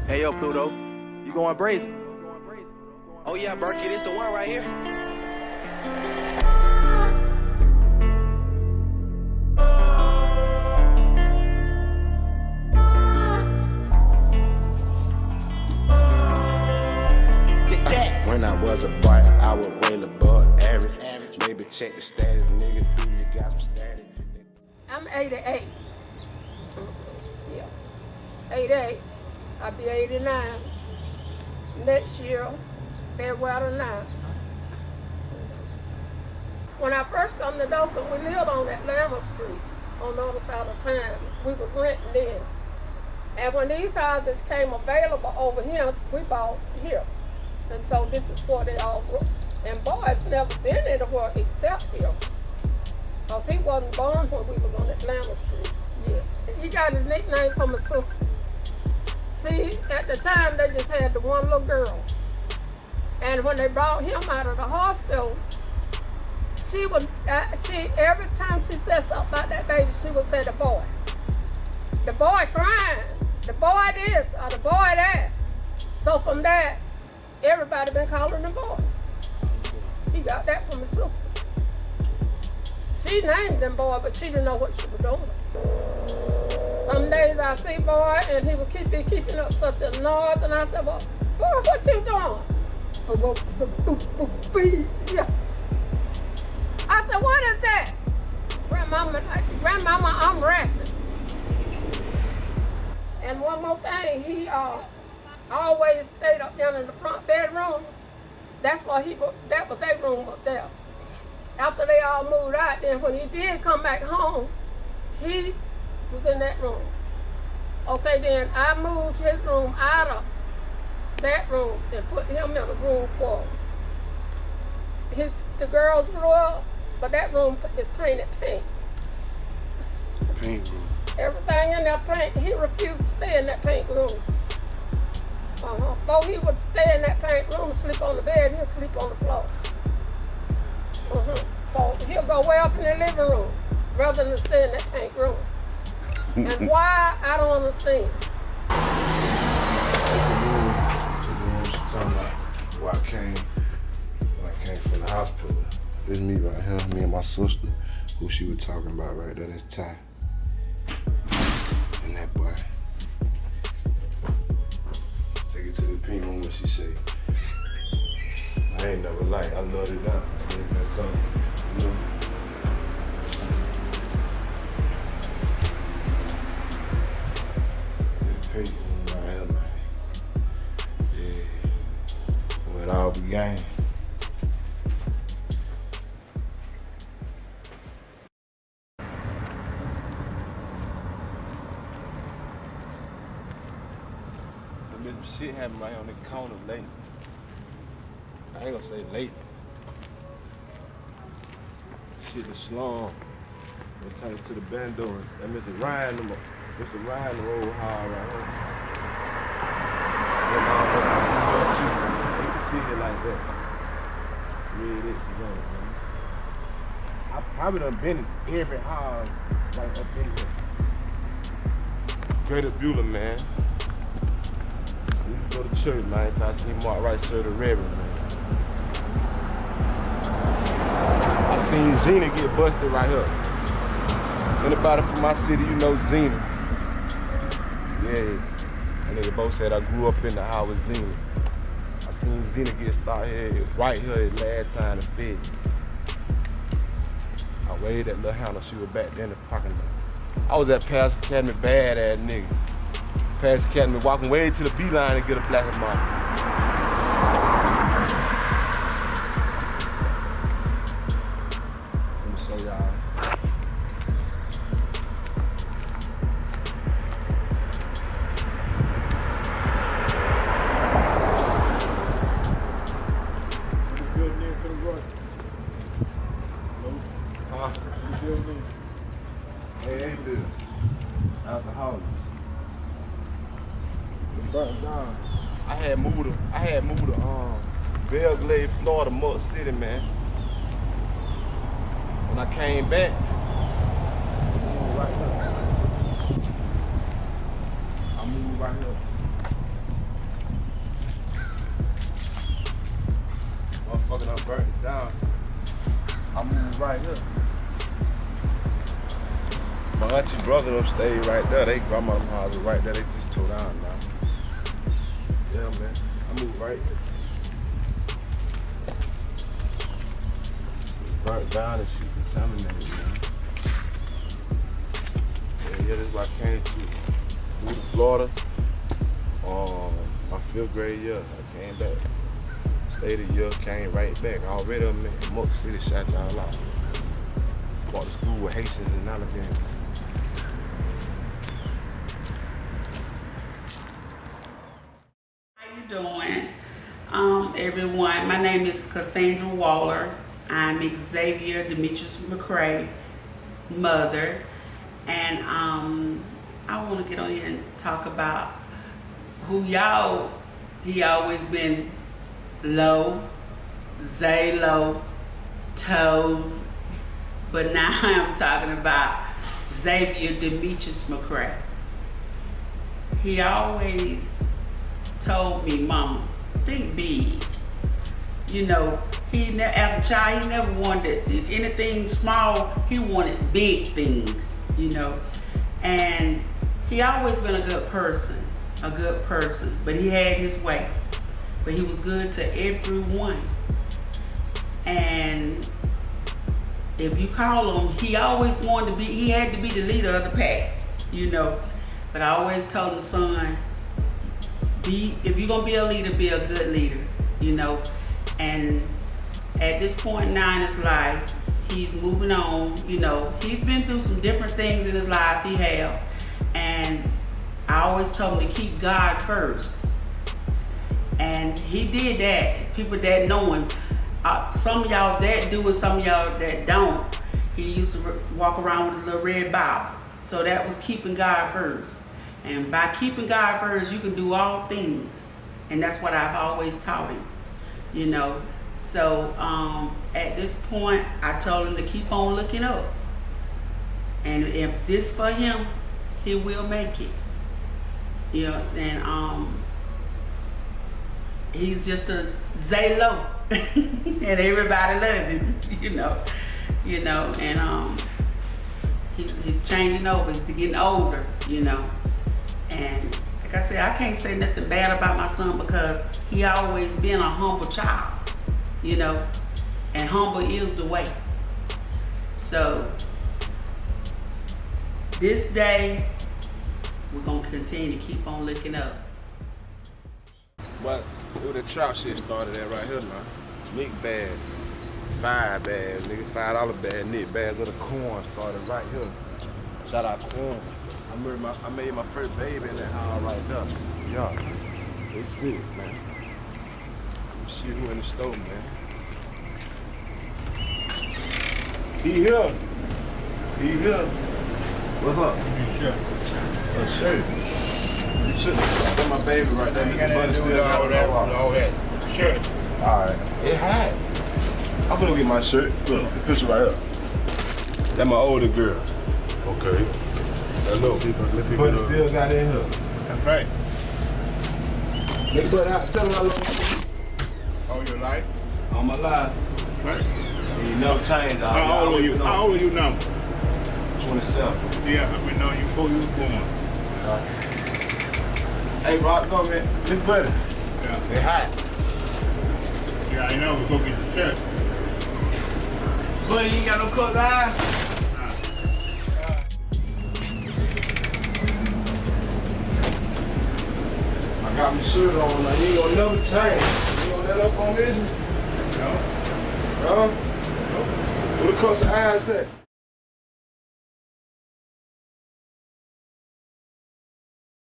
Hey, yo, Pluto, you going brazen? Oh yeah, Berkey, this the one right here. When I was a boy, I was way above average. Maybe check the status, nigga, do you got some status? I'm 88. Yeah. 88. I'll be 89 next year, February 9. When I first come to Dothan, we lived on Atlanta Street on the other side of town. We was renting then. And when these houses came available over here, we bought here. And so this is where they all grew. And boys never been anywhere except here. Because he wasn't born when we was on Atlanta Street. Yeah. He got his nickname from his sister. See, at the time they just had the one little girl. And when they brought him out of the hospital, she every time she said something about that baby, she would say the boy. The boy crying, the boy this, or the boy that. So from that, everybody been calling him boy. He got that from his sister. She named him boy, but she didn't know what she was doing. Some days I see boy, and he would keeping up such a noise, and I said, well, boy, what you doing? Yeah. I said, what is that? Grandmama, I'm rapping. And one more thing, he always stayed up there in the front bedroom. That was their room up there. After they all moved out, then when he did come back home, he was in that room. Okay, then I moved his room out of that room and put him in a room for the girls grew up, but that room is painted pink. Pink room. Everything in that pink, he refused to stay in that pink room. Before he would stay in that pink room, sleep on the bed, he'll sleep on the floor. So he'll go way up in the living room rather than stay in that pink room. And why, I don't understand. When I came from the hospital. It's me right here, me and my sister, who she was talking about right there, that's Ty. And that boy. Take it to the pink room, what she say. I ain't never liked, I love it now. You know? This pink room right here, man. Yeah. Where it all began. Shit happened right on the corner lately. I ain't gonna say lately. Shit, the slum. They turn it to the bando. That Mr. Ryan, the old hall right here. You can see it like that. Red X is on it, man. I probably done been in every hall like up in here. Greater Beulah, man. We used to go to church, man. I see Mark Rice serve the reverend, man. I seen Zena get busted right here. Anybody from my city, you know Zena. Yeah. That nigga both said I grew up in the house with Zena. I seen Zena get started here, right here at last time the feds. I waved that little handle, she was back there in the parking lot. I was at Pastor Academy, bad ass nigga. Pastor Academy, walking way to the B-line to get a black and white. Let me show y'all. You building into the road? Huh? You building Hey, ain't this? Alcoholic. burnt down? I had moved to Belgrade, Florida, Mud City, man. When I came back, I moved right here. My auntie brother them stayed right there. They grandma house was right there. They just tore down now. Yeah, man. I moved right here. Burnt down and shit contaminated, man. Yeah, this is what I came to. Moved to Florida. My 5th grade year, I came back. Stayed a year, came right back. Already in Motor City, shot y'all out. Walked to school with Haitians and Alabama. How you doing, everyone? My name is Cassandra Waller. I'm Xavier Demetrius McCrae's mother, and I want to get on here and talk about who y'all. He always been low, Zaylo, Tove, but now I'm talking about Xavier Demetrius McCrae. He always told me, Mama, think big. You know, as a child, he never wanted anything small. He wanted big things, you know. And he always been a good person, but he had his way. But he was good to everyone. And if you call him, he always wanted to be, he had to be the leader of the pack, you know. But I always told him, son, if you're gonna be a leader, be a good leader, you know. And at this point now in his life, he's moving on, you know. He's been through some different things in his life, he has. And I always told him to keep God first. And he did that. People that know him, some of y'all that do and some of y'all that don't. He used to walk around with a little red Bible. So that was keeping God first. And by keeping God first, you can do all things. And that's what I've always taught him, you know. So at this point, I told him to keep on looking up. And if this for him, he will make it. You know, and he's just a Zaylo. And everybody love him, you know, and he's changing over, he's getting older, you know. And like I said, I can't say nothing bad about my son because he always been a humble child, you know, and humble is the way. So this day, we're gonna continue to keep on looking up. But where the trap shit started at right here now. Nick bag, 5 bags, nigga, $5 bag, Nick bags with the corn started right here. Shout out corn. I made my first baby in that house right there. Yeah, they sick, man. See who in the store, man. He here. What's up? A shirt. You shouldn't have my baby right there. You gotta do with all that. Sure. Alright. It hot. I'm finna get my shirt. Look, the picture right here. That's my older girl. Okay. Look. But it still got in here. That's right. Nigga, put out. Tell me how long. All your life? All my life. Right. You never changed. How old are you? How old are you now? 27. Yeah, I've been knowing you before you was born. Hey, Rock, go, man. Look better. Yeah. It hot. Yeah, I know. We'll go get the shirt. But you ain't got no clothes eyes? I got my shirt on. Now, you ain't gonna never change. You gonna let up on this? No. Huh? What the cost of eyes at?